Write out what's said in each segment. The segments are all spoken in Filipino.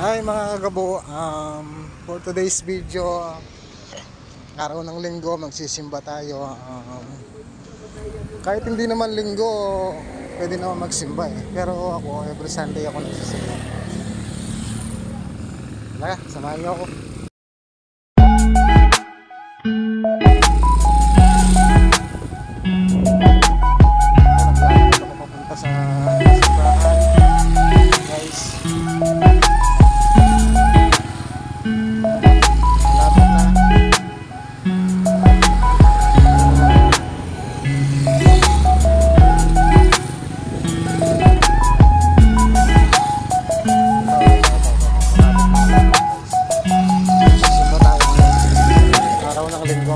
Hi mga kagabo, for today's video, araw ng linggo, magsisimba tayo. Kahit hindi naman linggo, pwede naman magsimba eh. Pero ako, every Sunday ako nagsisimba. Tara, samahan niyo ako. Naglalakad ako papunta sa simbahan, guys.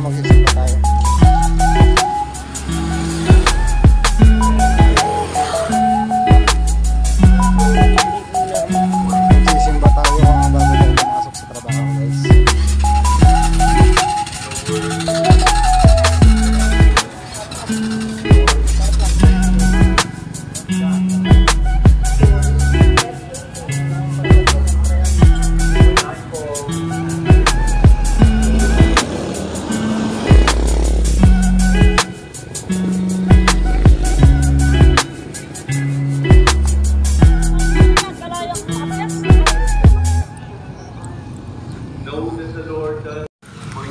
Magsisimba tayo. Magsisimba tayo bago tayo pumasok sa trabaho, guys.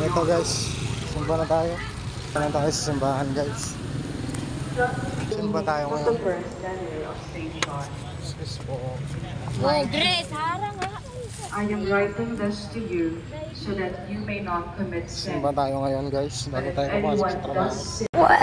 Ito guys, simba na tayo. Simba na tayo sa simbahan, guys. Simba tayo ngayon. Grace, harang ha. I am writing this to you so that you may not commit sin. Simba tayo ngayon, guys. Bago tayo pumasok sa trabaho. What?